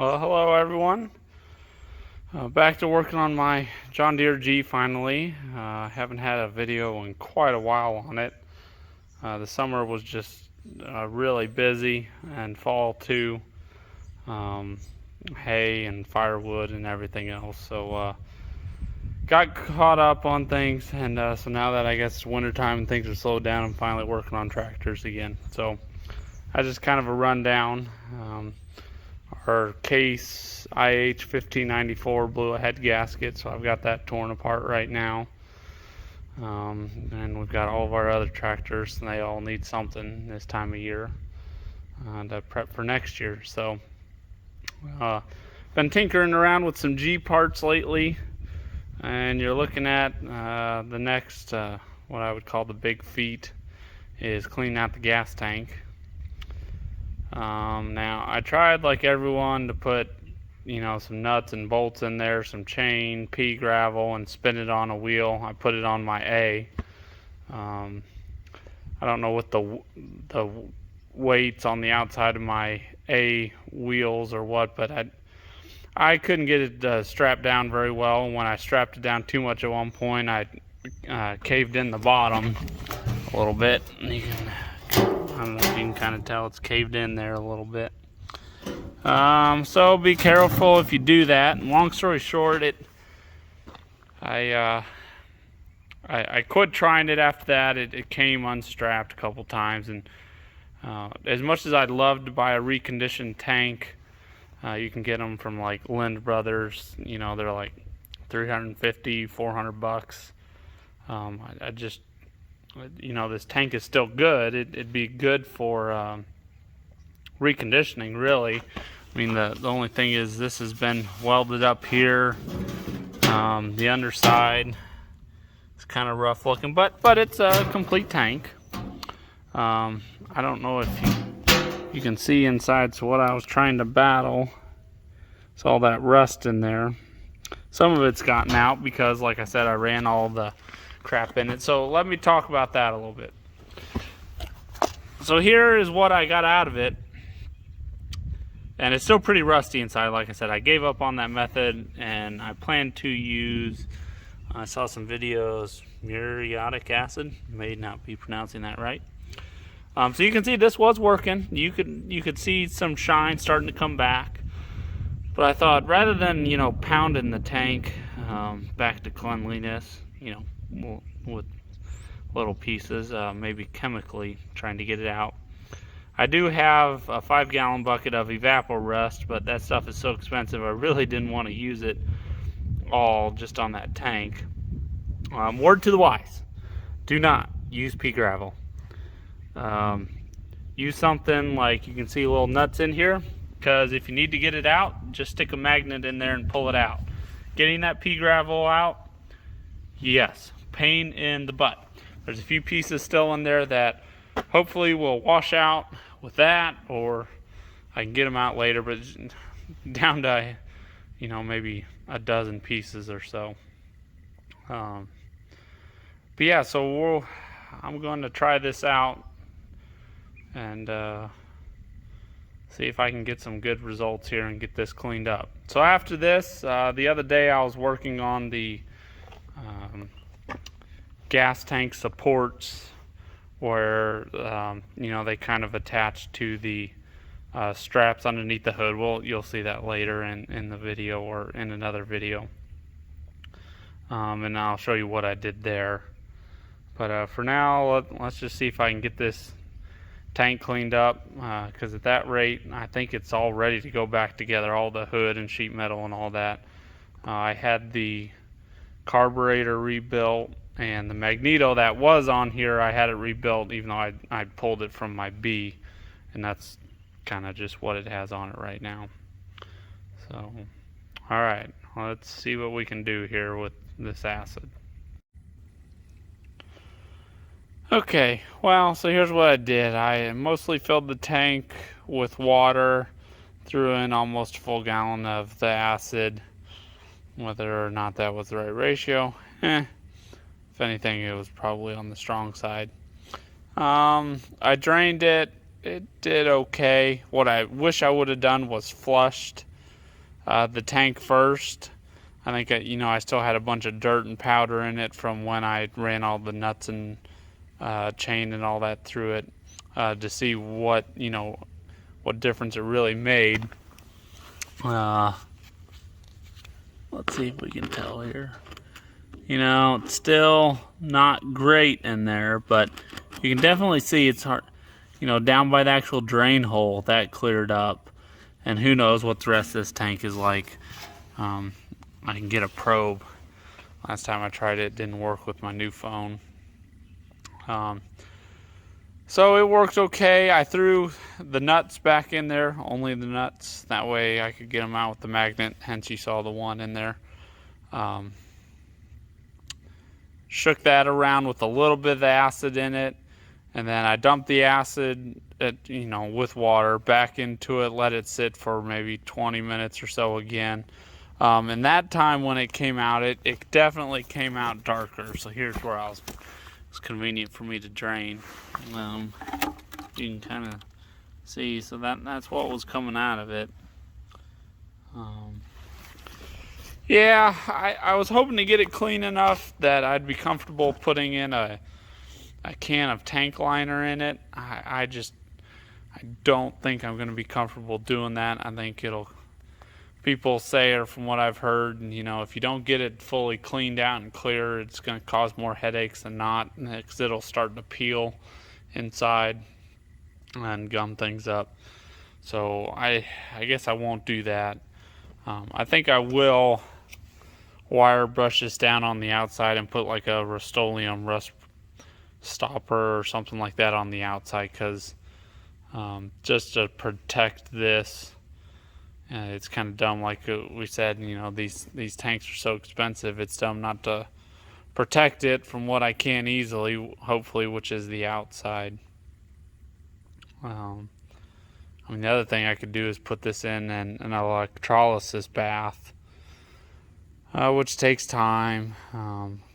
Well, hello everyone. Back to working on my John Deere G finally. Haven't had a video in quite a while on it. The summer was just really busy, and fall too. Hay and firewood and everything else. So got caught up on things, and so now that I guess it's wintertime and things are slowed down, I'm finally working on tractors again. So that's just kind of a rundown. Our Case IH 1594 blew a head gasket, so I've got that torn apart right now. And we've got all of our other tractors, and they all need something this time of year to prep for next year. So been tinkering around with some G parts lately, and you're looking at the next what I would call the big feat is cleaning out the gas tank. Now I tried, like everyone, to put some nuts and bolts in there, some chain, pea gravel, and spin it on a wheel. I put it on my A. I don't know what the weights on the outside of my A wheels or what, but I couldn't get it strapped down very well. When I strapped it down too much at one point, I caved in the bottom a little bit. I don't know if you can kind of tell it's caved in there a little bit. So be careful if you do that. And long story short, I quit trying it after that. It came unstrapped a couple times, and as much as I'd love to buy a reconditioned tank, you can get them from like Lind Brothers. They're like $350, $400. I just this tank is still good. It'd be good for reconditioning, really. I mean, the only thing is this has been welded up here. The underside is kind of rough looking, but it's a complete tank. I don't know if you can see inside. So what I was trying to battle is all that rust in there. Some of it's gotten out because, like I said, I ran all the crap in it. So let me talk about that a little bit. So here is what I got out of it, and it's still pretty rusty inside. Like I said, I gave up on that method, and I plan to use, I saw some videos, muriatic acid. May not be pronouncing that right. So you can see this was working. You could see some shine starting to come back, but I thought, rather than pounding the tank back to cleanliness, with little pieces, maybe chemically trying to get it out. I do have a 5-gallon bucket of Evapo-Rust, but that stuff is so expensive I really didn't want to use it all just on that tank. Word to the wise, do not use pea gravel. Use something like, you can see little nuts in here, because if you need to get it out, just stick a magnet in there and pull it out. Getting that pea gravel out, yes, pain in the butt. There's a few pieces still in there that hopefully will wash out with that, or I can get them out later, but it's down to maybe a dozen pieces or so. But yeah, so I'm going to try this out and see if I can get some good results here and get this cleaned up. So after this, the other day I was working on the gas tank supports, where they kind of attach to the straps underneath the hood. Well, you'll see that later in the video or in another video, and I'll show you what I did there. But for now, let's just see if I can get this tank cleaned up, because at that rate I think it's all ready to go back together, all the hood and sheet metal and all that. I had the carburetor rebuilt, and the magneto that was on here, I had it rebuilt, even though I pulled it from my B, and that's kind of just what it has on it right now. So alright, let's see what we can do here with this acid. Okay, well, so here's what I did. I mostly filled the tank with water, threw in almost a full gallon of the acid. Whether or not that was the right ratio, if anything, it was probably on the strong side. I drained it. It did okay. What I wish I would have done was flushed the tank first. I think I still had a bunch of dirt and powder in it from when I ran all the nuts and chain and all that through it, to see what difference it really made. Let's see if we can tell here. It's still not great in there, but you can definitely see it's hard. Down by the actual drain hole, that cleared up. And who knows what the rest of this tank is like. I can get a probe. Last time I tried it didn't work with my new phone. So it worked okay. I threw the nuts back in there, only the nuts. That way I could get them out with the magnet, hence you saw the one in there. Shook that around with a little bit of acid in it, and then I dumped the acid with water back into it, let it sit for maybe 20 minutes or so again. And that time when it came out, it definitely came out darker. So here's where it's convenient for me to drain. You can kind of see, so that's what was coming out of it. Yeah, I was hoping to get it clean enough that I'd be comfortable putting in a can of tank liner in it. I don't think I'm going to be comfortable doing that. I think people say, or from what I've heard, if you don't get it fully cleaned out and clear, it's going to cause more headaches than not, because it'll start to peel inside and gum things up. So I guess I won't do that. I think I will wire brush this down on the outside and put like a Rust-Oleum rust stopper or something like that on the outside, because just to protect this. It's kind of dumb, like we said, these tanks are so expensive. It's dumb not to protect it from what I can easily, hopefully, which is the outside. The other thing I could do is put this in an electrolysis bath, which takes time.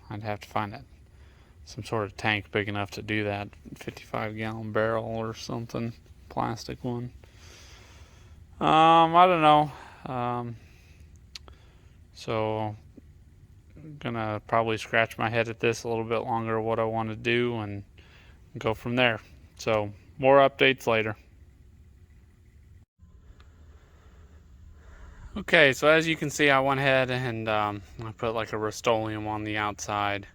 I'd have to find some sort of tank big enough to do that, 55-gallon barrel or something, plastic one. I don't know. So I'm gonna probably scratch my head at this a little bit longer, what I want to do, and go from there. So more updates later. Okay, so as you can see, I went ahead and I put like a Rust-Oleum on the outside.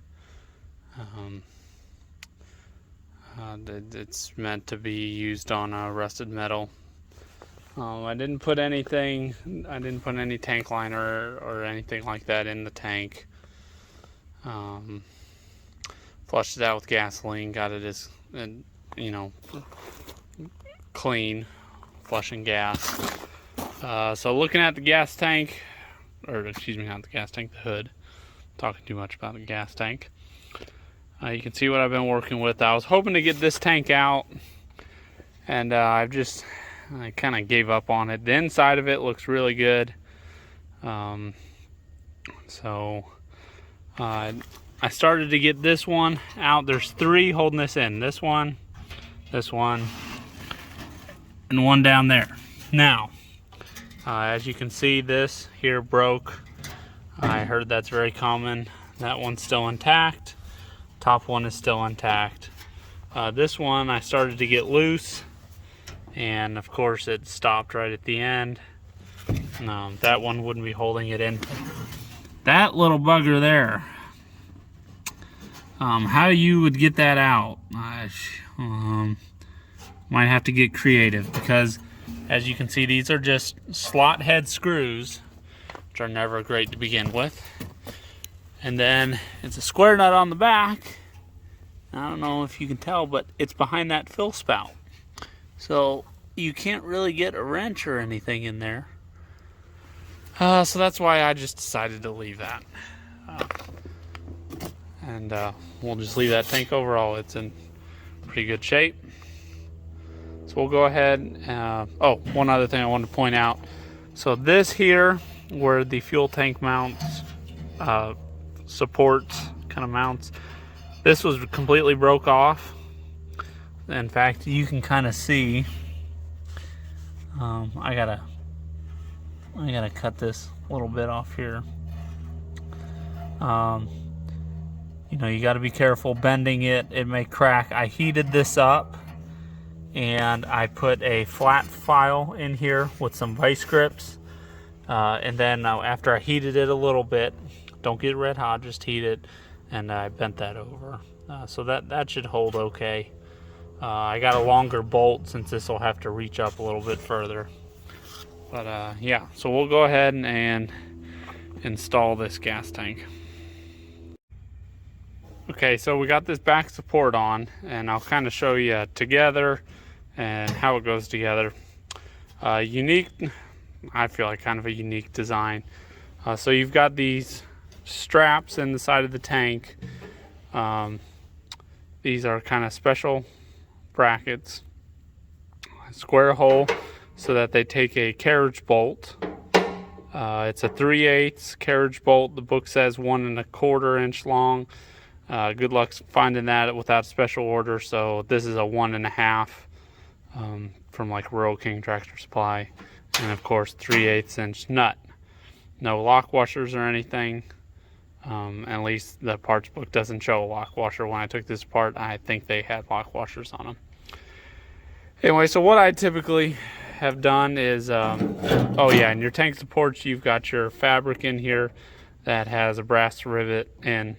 It's meant to be used on rusted metal. I didn't put any tank liner or anything like that in the tank. Flushed it out with gasoline, got it as clean, flushing gas. So looking at the gas tank, or excuse me, not the gas tank, the hood. Talking too much about the gas tank. You can see what I've been working with. I was hoping to get this tank out, and I kind of gave up on it. The inside of it looks really good. So I started to get this one out. There's 3 holding this in. This one, and one down there. Now, as you can see, this here broke. I heard that's very common. That one's still intact. Top one is still intact. This one I started to get loose, and of course it stopped right at the end. That one wouldn't be holding it in. That little bugger there, how you would get that out, might have to get creative, because as you can see, these are just slot head screws, which are never great to begin with. And then it's a square nut on the back. I don't know if you can tell, but it's behind that fill spout. So you can't really get a wrench or anything in there. So that's why I just decided to leave that. And we'll just leave that tank overall. It's in pretty good shape. So we'll go ahead. One other thing I wanted to point out. So this here, where the fuel tank mounts, supports, kind of mounts, this was completely broke off. In fact, you can kind of see, I gotta I gotta cut this little bit off here. You know, you got to be careful bending it. It may crack. I heated this up and I put a flat file in here with some vice grips. And then after I heated it a little bit, don't get red hot, just heat it, and I bent that over. So that should hold okay. I got a longer bolt since this will have to reach up a little bit further. But yeah, so we'll go ahead and install this gas tank. Okay, so we got this back support on, and I'll kind of show you together and how it goes together. Unique, I feel like kind of a unique design. So you've got these straps in the side of the tank. These are kind of special brackets. Square hole so that they take a carriage bolt. It's a 3/8 carriage bolt. The book says 1 1/4 inch long. Good luck finding that without special order. So this is a 1 1/2 from like Rural King Tractor Supply, and of course 3/8 inch nut. No lock washers or anything. At least the parts book doesn't show a lock washer. When I took this apart, I think they had lock washers on them. Anyway, so what I typically have done is, oh yeah, in your tank supports, you've got your fabric in here that has a brass rivet in.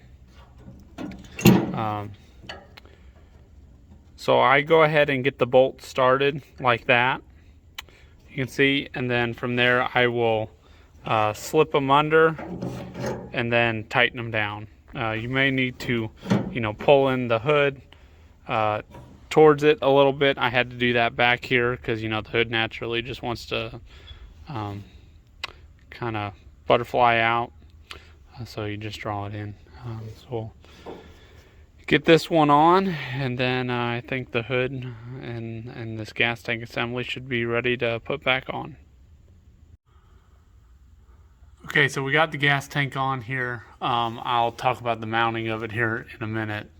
So I go ahead and get the bolt started like that, you can see, and then from there I will slip them under and then tighten them down. You may need to, you know, pull in the hood towards it a little bit. I had to do that back here because, you know, the hood naturally just wants to kind of butterfly out, so you just draw it in. So we'll get this one on, and then I think the hood and this gas tank assembly should be ready to put back on. Okay, so we got the gas tank on here. I'll talk about the mounting of it here in a minute,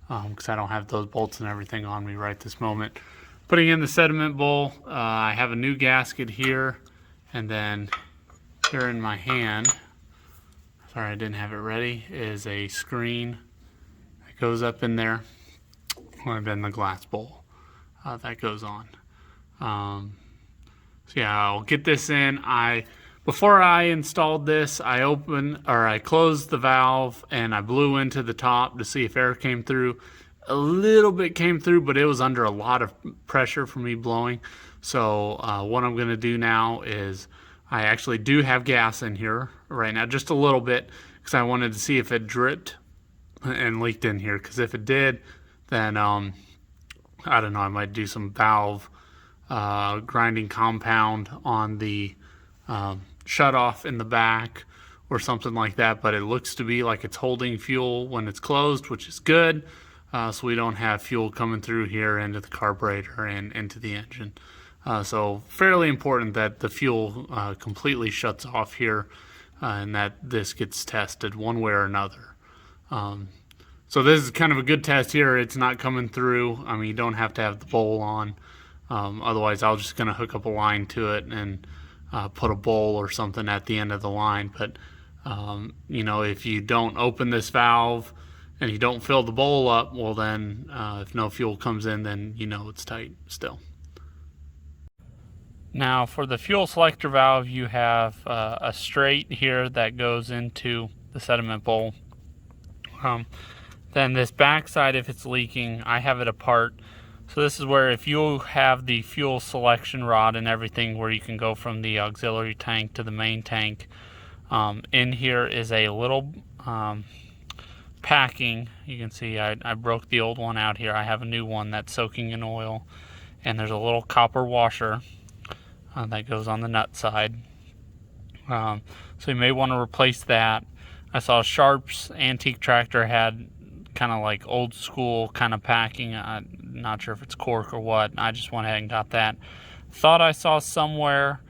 because I don't have those bolts and everything on me right this moment. Putting in the sediment bowl, I have a new gasket here, and then here in my hand, sorry I didn't have it ready, is a screen that goes up in there, or then the glass bowl that goes on. So yeah, I'll get this in. Before I installed this, I closed the valve and I blew into the top to see if air came through. A little bit came through, but it was under a lot of pressure for me blowing. So what I'm gonna do now is, I actually do have gas in here right now, just a little bit, because I wanted to see if it dripped and leaked in here. Because if it did, then I don't know, I might do some valve grinding compound on the shut off in the back or something like that. But it looks to be like it's holding fuel when it's closed, which is good. So we don't have fuel coming through here into the carburetor and into the engine. So fairly important that the fuel completely shuts off here, and that this gets tested one way or another. So this is kind of a good test here. It's not coming through. I mean, you don't have to have the bowl on. Otherwise, I'll just gonna hook up a line to it and put a bowl or something at the end of the line. But you know, if you don't open this valve and you don't fill the bowl up, well then if no fuel comes in, then you know it's tight still. Now for the fuel selector valve, you have a straight here that goes into the sediment bowl. Then this backside, if it's leaking, I have it apart. So this is where, if you have the fuel selection rod and everything, where you can go from the auxiliary tank to the main tank, in here is a little packing. You can see I broke the old one out here. I have a new one that's soaking in oil, and there's a little copper washer that goes on the nut side. So you may want to replace that. I saw Sharp's Antique Tractor had kind of like old school kind of packing. I'm not sure if it's cork or what. I just went ahead and got that. Thought I saw somewhere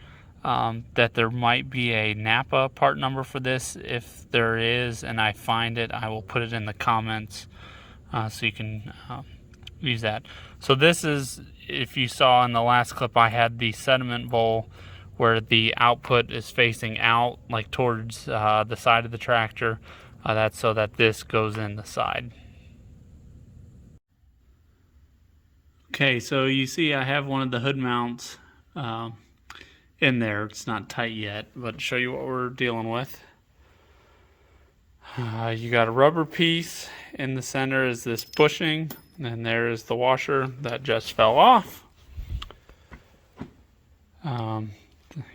that there might be a NAPA part number for this. If there is and I find it, I will put it in the comments so you can use that. So this is, if you saw in the last clip, I had the sediment bowl where the output is facing out, like towards the side of the tractor. That's so that this goes in the side. Okay, so you see I have one of the hood mounts in there. It's not tight yet, but to show you what we're dealing with. You got a rubber piece in the center is this bushing, and there is the washer that just fell off.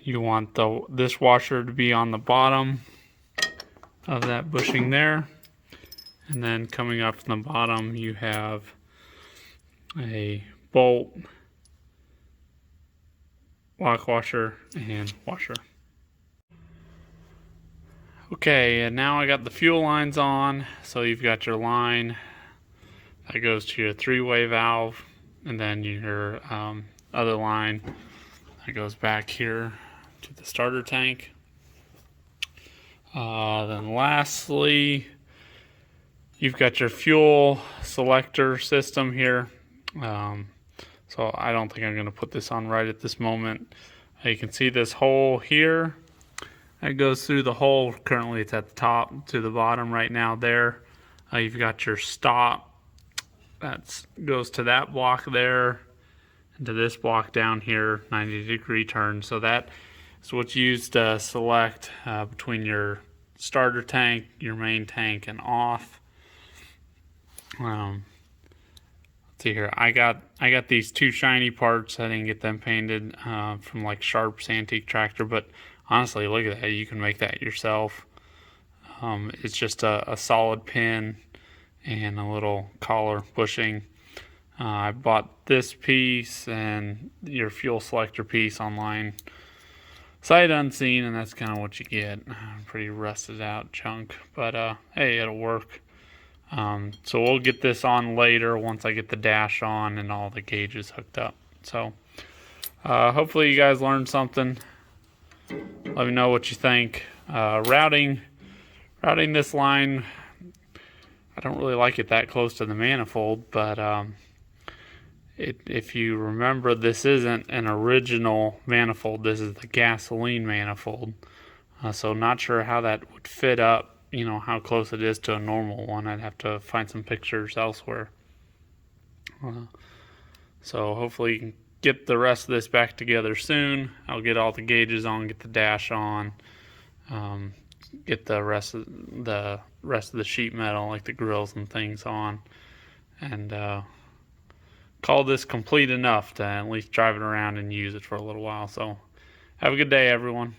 You want this washer to be on the bottom of that bushing there, and then coming up from the bottom you have a bolt, lock washer, and washer. Okay, and now I got the fuel lines on. So you've got your line that goes to your 3-way valve, and then your other line that goes back here to the starter tank. Then lastly, you've got your fuel selector system here. So I don't think I'm going to put this on right at this moment. You can see this hole here. It goes through the hole. Currently it's at the top to the bottom right now there. You've got your stop. That goes to that block there and to this block down here, 90-degree turn. So that is what's used to select between your starter tank, your main tank, and off. Let's see here. I got these two shiny parts. I didn't get them painted from like Sharp's Antique Tractor, but honestly, look at that. You can make that yourself. It's just a solid pin and a little collar bushing. I bought this piece and your fuel selector piece online, sight unseen, and that's kind of what you get. Pretty rusted out chunk, but hey, it'll work. So we'll get this on later once I get the dash on and all the gauges hooked up. So hopefully you guys learned something. Let me know what you think. Routing this line, I don't really like it that close to the manifold, but if you remember, this isn't an original manifold. This is the gasoline manifold. So not sure how that would fit up, how close it is to a normal one. I'd have to find some pictures elsewhere. So hopefully you can get the rest of this back together soon. I'll get all the gauges on, get the dash on, get the rest of the sheet metal, like the grills and things, on, and call this complete enough to at least drive it around and use it for a little while. So have a good day, everyone.